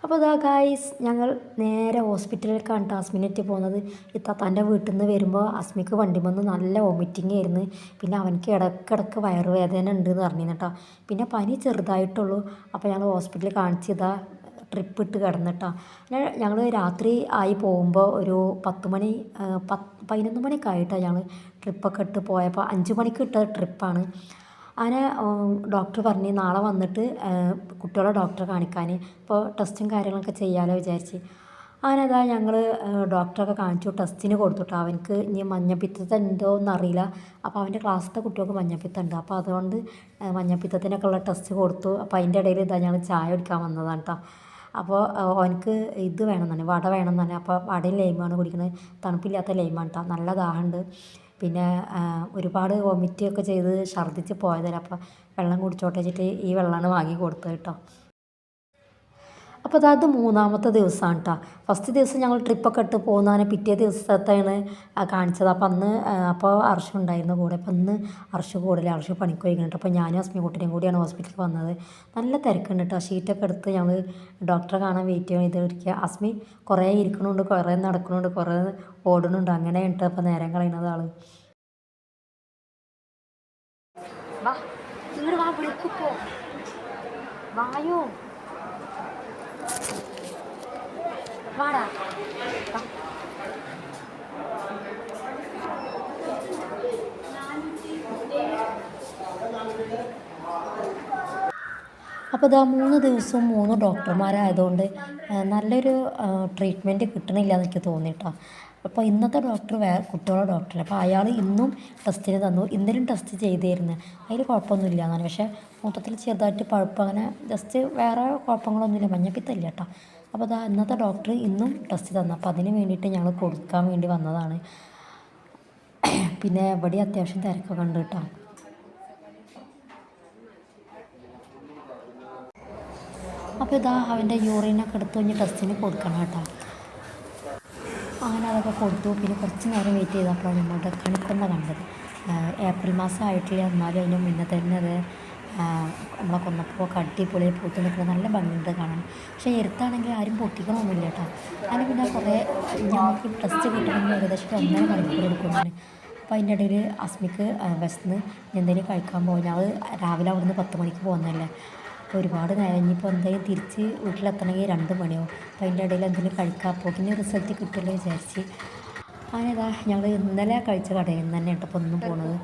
അപ്പോൾ ഇതാ ഗായ്സ് ഞങ്ങൾ നേരെ ഹോസ്പിറ്റലിലേക്കാണ് അസ്മിനെത്തി പോകുന്നത്. ഇത്താത്താൻ്റെ വീട്ടിൽ നിന്ന് വരുമ്പോൾ അസ്മിക്ക് വണ്ടി വന്ന് നല്ല വോമിറ്റിംഗ് ആയിരുന്നു. പിന്നെ അവനക്ക് ഇടയ്ക്കിടയ്ക്ക് വയറുവേദന ഉണ്ട് എന്ന് പറഞ്ഞു കേട്ടോ. പിന്നെ പനി ചെറുതായിട്ടുള്ളൂ. അപ്പോൾ ഞങ്ങൾ ഹോസ്പിറ്റലിൽ കാണിച്ചതാ ട്രിപ്പ് ഇട്ട് കിടന്നിട്ടാ. ഞങ്ങൾ രാത്രി ആയി പോകുമ്പോൾ ഒരു 11 മണിയൊക്കെ ആയിട്ടാണ് ഞങ്ങൾ ട്രിപ്പൊക്കെ ഇട്ട് പോയപ്പോൾ 5 മണിക്ക് ഇട്ട ട്രിപ്പാണ്. അങ്ങനെ ഡോക്ടർ പറഞ്ഞ് നാളെ വന്നിട്ട് കുട്ടികളെ ഡോക്ടറെ കാണിക്കാൻ, ഇപ്പോൾ ടെസ്റ്റും കാര്യങ്ങളൊക്കെ ചെയ്യാമല്ലോ വിചാരിച്ച്. അങ്ങനെ അതാ ഞങ്ങൾ ഡോക്ടറൊക്കെ കാണിച്ചു, ടെസ്റ്റിന് കൊടുത്തുട്ടോ. അവനക്ക് ഇനി മഞ്ഞപ്പിത്തത്തെ ഉണ്ടോ എന്നറിയില്ല. അപ്പോൾ അവൻ്റെ ക്ലാസ്സിലത്തെ കുട്ടികൾക്ക് മഞ്ഞപ്പിത്തം ഉണ്ട്. അപ്പോൾ അതുകൊണ്ട് മഞ്ഞപ്പിത്തത്തിനൊക്കെ ഉള്ള ടെസ്റ്റ് കൊടുത്തു. അപ്പോൾ അതിൻ്റെ ഇടയിൽ ഇതാ ഞങ്ങൾ ചായ കുടിക്കാൻ വന്നതാണ് കേട്ടോ. അപ്പോൾ അവനക്ക് ഇത് വേണം തന്നെ, വട വേണം തന്നെ. അപ്പോൾ വടയും ലൈമാണ് കുടിക്കുന്നത്, തണുപ്പില്ലാത്ത ലൈമാണ് കേട്ടോ. നല്ല ദാഹമുണ്ട്. പിന്നെ ഒരുപാട് വൊമിറ്റ് ഒക്കെ ചെയ്ത് ഛർദ്ദിച്ച് പോയതല്ലേ. അപ്പോൾ വെള്ളം കുടിച്ചോട്ടെ വെച്ചിട്ട് ഈ വെള്ളമാണ് വാങ്ങി കൊടുത്തത് കേട്ടോ. അപ്പോൾ അത് 3-ാമത്തെ ദിവസമാണ് കേട്ടോ. ഫസ്റ്റ് ദിവസം ഞങ്ങൾ ട്രിപ്പൊക്കെ ഇട്ട് പോകുന്നതിന് പിറ്റേ ദിവസത്തെയാണ് കാണിച്ചത്. അപ്പോൾ അന്ന് അർഷ് ഉണ്ടായിരുന്നു കൂടെ. അപ്പോൾ ഇന്ന് അർഷ് കൂടില്ല, അർഷ് പണിക്ക് പോയി കേട്ടോ. അപ്പോൾ ഞാനും അസ്മിക്കുട്ടിയും കൂടിയാണ് ഹോസ്പിറ്റലിൽ വന്നത്. നല്ല തിരക്കുണ്ട് കേട്ടോ. ഷീറ്റൊക്കെ എടുത്ത് ഞങ്ങൾ ഡോക്ടറെ കാണാൻ വെയിറ്റ് ചെയ്തിരിക്കുക. അസ്മി കുറേ ഇരിക്കണുണ്ട്, കുറേ നടക്കണുണ്ട്, കുറേ ഓടുന്നുണ്ട്. അങ്ങനെ കേട്ടോ അപ്പോൾ നേരം കളയുന്നത് ആൾ. വാ ഇങ്ങോട്ട് വാ, വിളിക്കുപ്പോ വായോ, വാടാ. അപ്പോൾ ഇതാ 3 ദിവസവും 3 ഡോക്ടർമാരായതുകൊണ്ട് നല്ലൊരു ട്രീറ്റ്മെൻറ്റ് കിട്ടണില്ല എന്ന് എനിക്ക് തോന്നി കേട്ടോ. അപ്പോൾ ഇന്നത്തെ ഡോക്ടർ കുട്ടികളുടെ ഡോക്ടർ. അപ്പോൾ അയാൾ ഇന്നും ടെസ്റ്റിന് തന്നു. ഇന്നലെയും ടെസ്റ്റ് ചെയ്തിരുന്നു, അതിൽ കുഴപ്പമൊന്നുമില്ല എന്നാണ്. പക്ഷേ മൊത്തത്തിൽ ചെറുതായിട്ട് പഴുപ്പ്, അങ്ങനെ ജസ്റ്റ് വേറെ കുഴപ്പങ്ങളൊന്നുമില്ല, മഞ്ഞപ്പിത്തമില്ല കേട്ടോ. അപ്പോൾ അതാ ഇന്നത്തെ ഡോക്ടർ ഇന്നും ടെസ്റ്റ് തന്നു. അപ്പോൾ അതിന് വേണ്ടിയിട്ട് ഞങ്ങൾ കൊടുക്കാൻ വേണ്ടി വന്നതാണ്. പിന്നെ ഇവിടെ അത്യാവശ്യം തിരക്കൊക്കെ ഉണ്ട് കേട്ടോ. അപ്പോൾ ഇതാ അവൻ്റെ യൂറിനൊക്കെ എടുത്ത് കഴിഞ്ഞ് ടെസ്റ്റിന് കൊടുക്കണം കേട്ടോ. അങ്ങനെ അതൊക്കെ കൊടുത്തു. പിന്നെ കുറച്ച് നേരം വെയിറ്റ് ചെയ്തപ്പോഴാണ് നമ്മളുടെ കണിക്കൊന്ന കണ്ടത്. ഏപ്രിൽ മാസം ആയിട്ടില്ല, എന്നാലും അതിന് മുന്നേ തന്നെ അത് നമ്മളെ കൊന്നപ്പോൾ അടിപൊളി പൂത്ത് നിൽക്കുന്നത് നല്ല ഭംഗിയുണ്ട് കാണാൻ. പക്ഷേ എരുത്താണെങ്കിൽ ആരും പൊട്ടിക്കണമൊന്നുമില്ല കേട്ടോ. അതിന് പിന്നെ കുറേ ഞങ്ങൾക്ക് ടെസ്റ്റ് കിട്ടണമെങ്കിൽ ഏകദേശം 1.5 മണിക്കൂർ എടുക്കുന്നതാണ്. അപ്പോൾ അതിൻ്റെ ഇടയിൽ അസ്മിക്ക് ബസ്സിന് എന്തെങ്കിലും കഴിക്കാൻ പോകും. ഞങ്ങൾ രാവിലെ അവിടുന്ന് 10 മണിക്ക് പോകുന്നതല്ലേ. അപ്പോൾ ഒരുപാട് നേരം, ഇനിയിപ്പോൾ എന്തെങ്കിലും തിരിച്ച് വീട്ടിലെത്തണമെങ്കിൽ 2 മണിയാവും. അപ്പോൾ അതിൻ്റെ ഇടയിൽ എന്തെങ്കിലും കഴിക്കാം, അപ്പോൾ പിന്നെ റിസൾട്ട് കിട്ടുമല്ലോ വിചാരിച്ച്. അങ്ങനെതാ ഞങ്ങൾ ഇന്നലെ കഴിച്ച കടയിൽ നിന്ന് തന്നെ കേട്ടോ ഇപ്പോൾ ഒന്നും പോണത്.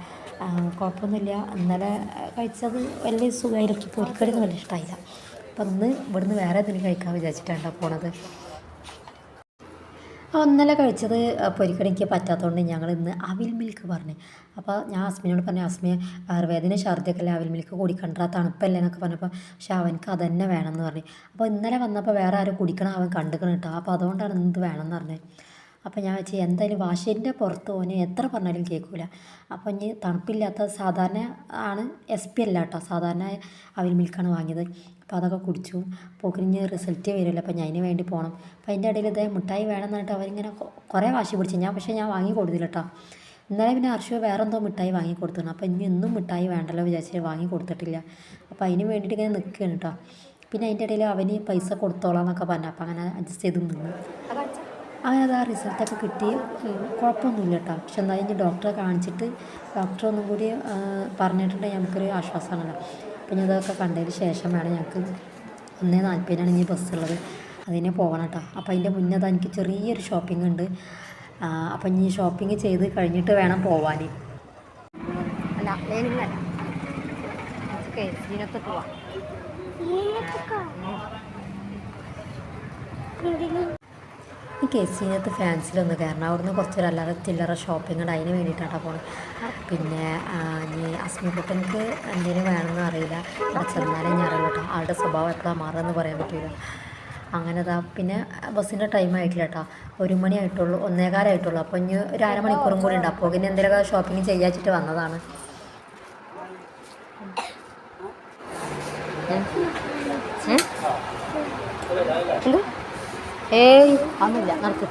കുഴപ്പമൊന്നുമില്ല. ഇന്നലെ കഴിച്ചത് വലിയ സുഖമായിരിക്കും, പൊരിക്കടിയൊന്നും വലിയ ഇഷ്ടമായില്ല. അപ്പോൾ ഇന്ന് ഇവിടുന്ന് വേറെ എന്തെങ്കിലും കഴിക്കാൻ വിചാരിച്ചിട്ടാണ് പോണത്. ഇന്നലെ കഴിച്ചത് പൊരിക്കടി എനിക്ക് പറ്റാത്തതുകൊണ്ട് ഞങ്ങൾ ഇന്ന് അവിൽ മിൽക്ക് പറഞ്ഞു. അപ്പോൾ ഞാൻ അസ്മിനോട് പറഞ്ഞു, അസ്മിയെ ആയുർവേദന ഛർദ്ദിയൊക്കെ അവിൽ മിൽക്ക് കുടിക്കണ്ട, തണുപ്പല്ലേ എന്നൊക്കെ പറഞ്ഞപ്പോൾ, പക്ഷേ അവനക്ക് അതന്നെ വേണമെന്ന് പറഞ്ഞു. അപ്പോൾ ഇന്നലെ വന്നപ്പോൾ വേറെ ആരും കുടിക്കണം അവൻ കണ്ടുക്കണം കേട്ടോ. അപ്പോൾ അതുകൊണ്ടാണ് എന്ത് വേണമെന്ന് പറഞ്ഞത്. അപ്പോൾ ഞാൻ വെച്ച് എന്തായാലും വാശിൻ്റെ പുറത്ത് ഓന് എത്ര പറഞ്ഞാലും കേൾക്കില്ല. അപ്പോൾ ഇനി തണുപ്പില്ലാത്ത സാധാരണ ആണ്, SP അല്ല കേട്ടോ, സാധാരണ അവിൽ മിൽക്കാണ് വാങ്ങിയത്. അപ്പോൾ അതൊക്കെ കുടിച്ചു. പോക്കിന് റിസൾട്ട് വരുമല്ലോ, അപ്പോൾ ഞാൻ അതിന് വേണ്ടി പോകണം. അപ്പോൾ അതിൻ്റെ ഇടയിൽ ഇതേ മിഠായി വേണം എന്നിട്ട് അവരിങ്ങനെ കുറേ വാശി പിടിച്ചു. പക്ഷേ ഞാൻ വാങ്ങി കൊടുത്തില്ല കേട്ടോ. ഇന്നലെ പിന്നെ അർഷു വേറെ എന്തോ മിഠായി വാങ്ങി കൊടുത്തിരുന്നു. അപ്പോൾ ഇനി ഒന്നും മിഠായി വേണ്ടല്ലോ വിചാരിച്ചിട്ട് വാങ്ങി കൊടുത്തിട്ടില്ല. അപ്പോൾ അതിന് വേണ്ടിയിട്ട് ഇങ്ങനെ നിൽക്കുകയാണ് കേട്ടോ. പിന്നെ അതിൻ്റെ ഇടയിൽ അവന് പൈസ കൊടുത്തോളാം എന്നൊക്കെ പറഞ്ഞു. അപ്പോൾ അങ്ങനെ അഡ്ജസ്റ്റ് ചെയ്ത് നിന്നു. അങ്ങനെ അത് ആ റിസൾട്ടൊക്കെ കിട്ടി, കുഴപ്പമൊന്നുമില്ല കേട്ടോ. പക്ഷെ എന്നാലും ഇനി ഡോക്ടറെ കാണിച്ചിട്ട് ഡോക്ടർ ഒന്നും കൂടി പറഞ്ഞിട്ടുണ്ടെങ്കിൽ നമുക്കൊരു ആശ്വാസമാണല്ലോ. പിന്നെ ഇതൊക്കെ കണ്ടതിന് ശേഷം വേണം ഞങ്ങൾക്ക് 1:40 ഇനി ബസ്സുള്ളത്, അതിനെ പോകണം കേട്ടോ. അപ്പോൾ അതിൻ്റെ മുന്നേ അത് എനിക്ക് ചെറിയൊരു ഷോപ്പിംഗ് ഉണ്ട്. അപ്പം ഇനി ഷോപ്പിംഗ് ചെയ്ത് കഴിഞ്ഞിട്ട് വേണം പോവാൻ. അല്ല ലേനിങ്ങല്ല, ഇതിനകത്ത് പോവാം. ഈ കേസിനകത്ത് ഫാൻസിലൊന്ന് കയറണം. അവിടുന്ന് കുറച്ചൊരു അല്ലാതെ ചില്ലറ ഷോപ്പിംഗ് ഉണ്ട്, അതിന് വേണ്ടിയിട്ടാണ് പോകുന്നത്. പിന്നെ ഇനി അസ്മിക്കുട്ടനക്ക് എന്തെങ്കിലും വേണമെന്ന് അറിയില്ല, അവിടെ ചെന്നാലേ ഞാൻ അറിയില്ല കേട്ടോ. ആളുടെ സ്വഭാവം എപ്പോഴാണ് മാറുകയെന്ന് പറയാൻ പറ്റില്ല. അങ്ങനെ പിന്നെ ബസ്സിൻ്റെ ടൈം ആയിട്ടില്ല കേട്ടോ, 1 മണി ആയിട്ടുള്ളൂ, 1:15 ആയിട്ടുള്ളൂ. അപ്പോൾ ഇനി ഒരു 1/2 മണിക്കൂറും കൂടി ഉണ്ട്. അപ്പോൾ പിന്നെ എന്തെങ്കിലുമൊക്കെ ഷോപ്പിംഗ് ചെയ്യാച്ചിട്ട് വന്നതാണ്. ഏയ് ഒന്നുമില്ല, നടക്ക്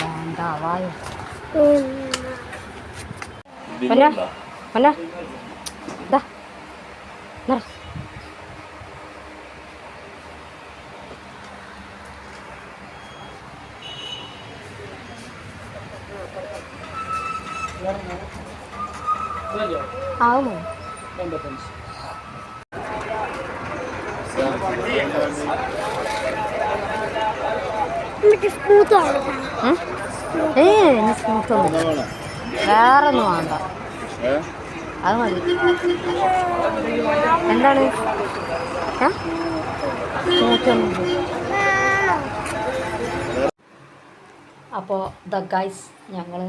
വേണ്ട, വായോ മല്ല മല്ല ഇതാ ആവുമോ ഇനി സ്മൂത്തൊന്നും വേറെ ഒന്നും വേണ്ട അത് മതി എന്താണ് സ്മൂത്തൊന്നും അപ്പോൾ ഗൈസ് ഞങ്ങൾ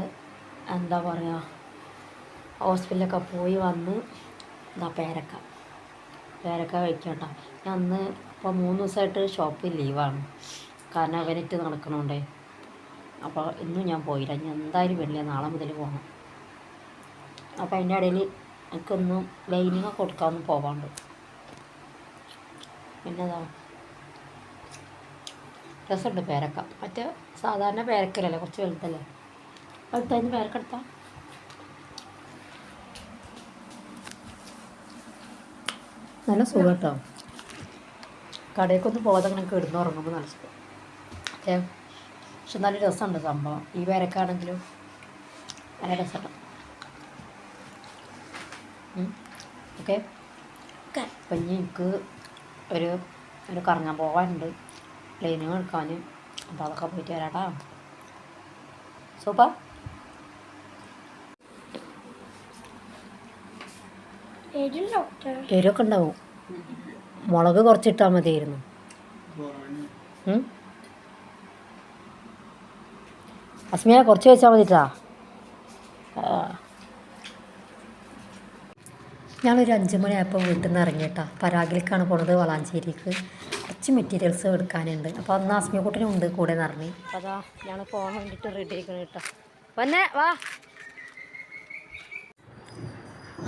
എന്താ പറയുക ഹോസ്പിറ്റലിലൊക്കെ പോയി വന്ന് പേരക്ക കഴിക്കാം കേട്ടോ. ഞാൻ അന്ന് ഇപ്പോൾ 3 ദിവസമായിട്ട് ഷോപ്പിൽ ലീവാണ്, കാരണം അവനിട്ട് നടക്കണോണ്ടേ. അപ്പോൾ ഇന്നും ഞാൻ പോയില്ല, ഇനി എന്തായാലും വരില്ല, നാളെ മുതൽ പോകണം. അപ്പോൾ അതിൻ്റെ ഇടയിൽ എനിക്കൊന്നും ലൈനിങ് കൊടുക്കാമെന്ന് പോകാണ്ട്. പിന്നെതാ രസമുണ്ട് പേരക്ക, മറ്റേ സാധാരണ പേരക്കലല്ലേ, കുറച്ച് വലുതല്ലേ. അടുത്തതിന് പേരക്ക എടുത്താൽ നല്ല സുഖം കേട്ടോ. കടയിലേക്കൊന്നും പോകാതെ അങ്ങനെ കിടന്ന് ഉറങ്ങുമ്പോൾ നല്ല സുഖം. പക്ഷെ നല്ല രസമുണ്ട് സംഭവം. ഈ പേരക്കാണെങ്കിലും നല്ല രസമുണ്ട്. ഓക്കെ, അപ്പം ഇനി എനിക്ക് ഒരു കറങ്ങാൻ പോകാനുണ്ട്, ലൈനിങ് എടുക്കാൻ. അപ്പോൾ അതൊക്കെ പോയിട്ട് വരാട്ടാ. സൂപ്പർ. എരിവൊക്കെ ഉണ്ടാവും, മുളക് കുറച്ചിട്ടാൽ മതിയായിരുന്നു. അസ്മിയ കുറച്ച് വെച്ചാൽ മതിട്ടാ. ഞാനൊരു 5 മണിയായപ്പോൾ വീട്ടിൽ നിന്ന് ഇറങ്ങിയിട്ടാ. പരാഗിലേക്കാണ് പോണത്, വളാഞ്ചേരിക്ക്. കുറച്ച് മെറ്റീരിയൽസ് എടുക്കാനുണ്ട്. അപ്പോൾ അന്ന് അസ്മിയ കൂട്ടിനും ഉണ്ട് കൂടെ നിറഞ്ഞ്. അപ്പോൾ അതാ ഞങ്ങൾ പോകാൻ വേണ്ടിയിട്ട് റെഡി ആക്കണം കേട്ടോ. വന്നേ വാ.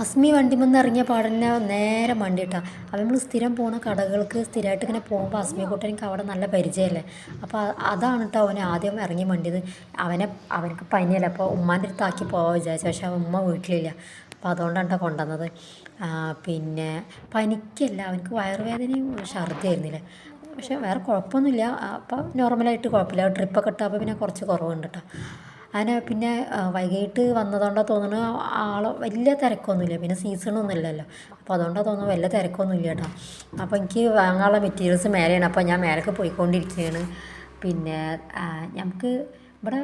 അസ്മി വണ്ടിമെന്ന് ഇറങ്ങിയ പാടന്നെ നേരെ വണ്ടി ഇട്ടാ. അപ്പം നമ്മൾ സ്ഥിരം പോണ കടകൾക്ക് സ്ഥിരമായിട്ട് ഇങ്ങനെ പോകുമ്പോൾ അസ്മിയെ കൂട്ടൻ എനിക്ക് അവിടെ നല്ല പരിചയമല്ലേ. അപ്പോൾ അതാണ് കേട്ടോ അവനെ ആദ്യം ഇറങ്ങി വണ്ടിയത്. അവനക്ക് പനിയല്ല, അപ്പോൾ ഉമ്മാൻ്റെ അടുത്താക്കി പോകാൻ വിചാരിച്ചു. പക്ഷേ ഉമ്മ വീട്ടിലില്ല, അപ്പോൾ അതുകൊണ്ടാണ് കേട്ടോ കൊണ്ടുവന്നത്. പിന്നെ പനിക്കല്ല, അവനക്ക് വയറുവേദനയും ഛർദിയായിരുന്നില്ലേ. പക്ഷേ വേറെ കുഴപ്പമൊന്നുമില്ല. അപ്പോൾ നോർമലായിട്ട് കുഴപ്പമില്ല. ട്രിപ്പൊക്കെ ഇട്ടപ്പോൾ പിന്നെ കുറച്ച് കുറവുണ്ട് കേട്ടോ. അങ്ങനെ പിന്നെ വൈകിട്ട് വന്നതുകൊണ്ടാണ് തോന്നുന്നു ആൾ വലിയ തിരക്കൊന്നുമില്ല. പിന്നെ സീസണൊന്നും ഇല്ലല്ലോ, അപ്പോൾ അതുകൊണ്ടാണ് തോന്നുന്നു വലിയ തിരക്കൊന്നുമില്ല കേട്ടോ. അപ്പോൾ എനിക്ക് വാങ്ങാനുള്ള മെറ്റീരിയൽസ് മേലെയാണ്, അപ്പോൾ ഞാൻ മേലേക്ക് പോയിക്കൊണ്ടിരിക്കുകയാണ്. പിന്നെ നമുക്ക് ഇവിടെ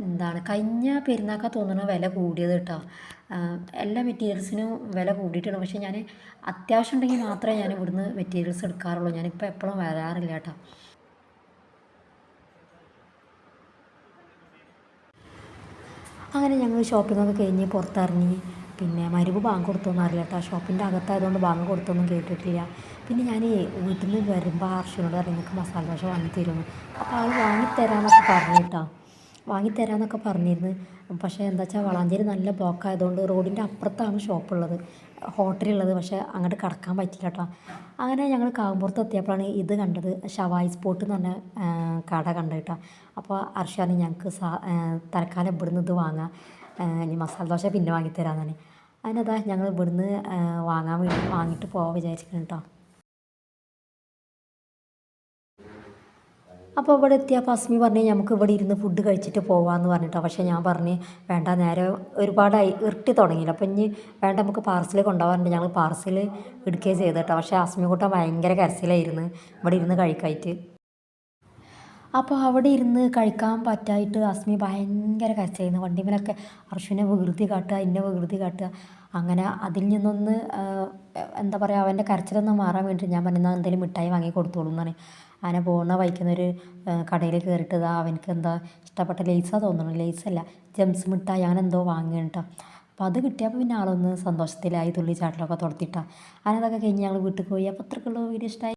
എന്താണ് കഴിഞ്ഞ പെരുന്നാൾക്കാ തോന്നുന്നു വില കൂടിയത് കേട്ടോ. എല്ലാ മെറ്റീരിയൽസിനും വില കൂടിയിട്ടുണ്ട്. പക്ഷേ ഞാൻ അത്യാവശ്യം ഉണ്ടെങ്കിൽ മാത്രമേ ഞാൻ ഇവിടുന്ന് മെറ്റീരിയൽസ് എടുക്കാറുള്ളൂ. ഞാനിപ്പോൾ എപ്പോഴും വരാറില്ല കേട്ടോ. അങ്ങനെ ഞങ്ങൾ ഷോപ്പിങ്ങൊക്കെ കഴിഞ്ഞ് പുറത്തിറങ്ങി. പിന്നെ മരുവ് ബാങ്ക് കൊടുത്തൊന്നും അറിയില്ല കേട്ടോ. ഷോപ്പിൻ്റെ അകത്തായതുകൊണ്ട് ബാങ്ക് കൊടുത്തൊന്നും കേട്ടിട്ടില്ല. പിന്നെ ഞാൻ വീട്ടിൽ നിന്ന് വരുമ്പോൾ അർഷനോട് പറഞ്ഞു നിങ്ങൾക്ക് മസാല ദോശ വാങ്ങിത്തരുമെന്ന്. അപ്പോൾ ആൾ വാങ്ങിത്തരാമെന്നൊക്കെ പറഞ്ഞു കേട്ടോ, വാങ്ങിത്തരാമെന്നൊക്കെ പറഞ്ഞിരുന്നു. പക്ഷേ എന്താ വെച്ചാൽ വളാഞ്ചേരി നല്ല ബ്ലോക്ക് ആയതുകൊണ്ട് റോഡിൻ്റെ അപ്പുറത്താണ് ഷോപ്പുള്ളത്, ഹോട്ടലുള്ളത്. പക്ഷേ അങ്ങോട്ട് കടക്കാൻ പറ്റില്ല കേട്ടോ. അങ്ങനെ ഞങ്ങൾ കാവുമ്പുറത്ത് എത്തിയപ്പോഴാണ് ഇത് കണ്ടത്, ഷവായി സ്പോട്ട് എന്ന് പറഞ്ഞ കട കണ്ടത് കേട്ടോ. അപ്പോൾ അർഷാന് ഞങ്ങൾക്ക് തൽക്കാലം ഇവിടുന്ന് ഇത് വാങ്ങാം, ഇനി മസാല ദോശ പിന്നെ വാങ്ങിത്തരാമെന്നാണ്. അതിനതാ ഞങ്ങൾ ഇവിടുന്ന് വാങ്ങിയിട്ട് പോകാൻ വിചാരിക്കുന്നു കേട്ടോ. അപ്പോൾ ഇവിടെ എത്തിയപ്പോൾ അസ്മി പറഞ്ഞ് നമുക്ക് ഇവിടെ ഇരുന്ന് ഫുഡ് കഴിച്ചിട്ട് പോകാമെന്ന് പറഞ്ഞിട്ടോ. പക്ഷേ ഞാൻ പറഞ്ഞ് വേണ്ട, നേരെ ഒരുപാടായി ഇരട്ടി തുടങ്ങിയില്ല. അപ്പോൾ ഇനി വേണ്ട, നമുക്ക് പാർസൽ കൊണ്ടുപോകാറുണ്ട്. ഞങ്ങൾ പാർസൽ എടുക്കുകയും ചെയ്തു കേട്ടോ. പക്ഷേ അസ്മി കൂട്ടം ഭയങ്കര കരച്ചിലായിരുന്നു ഇവിടെ ഇരുന്ന് കഴിക്കായിട്ട്. അപ്പോൾ അവിടെ ഇരുന്ന് കഴിക്കാൻ പറ്റായിട്ട് അസ്മി ഭയങ്കര കരച്ചിലായിരുന്നു. വണ്ടിമേലൊക്കെ അർഷുവിനെ വികൃതി കാട്ടുക, എന്നെ വികൃതി കാട്ടുക. അങ്ങനെ അതിൽ നിന്നൊന്ന് എന്താ പറയുക, അവൻ്റെ കരച്ചിലൊന്ന് മാറാൻ വേണ്ടിയിട്ട് ഞാൻ പറഞ്ഞാൽ എന്തെങ്കിലും മിഠായി വാങ്ങി കൊടുത്തോളൂ എന്നാണ്. അങ്ങനെ പോകുന്ന വഴിക്കുന്നൊരു കടയിൽ കയറിയിട്ട് അവനക്ക് എന്താ ഇഷ്ടപ്പെട്ട ലേസാണ് തോന്നുന്നു, ലേസല്ല ജംസ് മിഠായി അങ്ങനെ എന്തോ വാങ്ങിയാണ് കേട്ടോ. അപ്പോൾ അത് കിട്ടിയപ്പോൾ പിന്നെ ആളൊന്ന് സന്തോഷത്തിലായി, തുള്ളി ചാട്ടലൊക്കെ തുടത്തിയിട്ടാണ്. അങ്ങനെ അതൊക്കെ കഴിഞ്ഞ് ഞങ്ങൾ വീട്ടിൽ പോയി. അപ്പോൾ അത്രയ്ക്കുള്ള വീഡിയോ ഇഷ്ടമായി.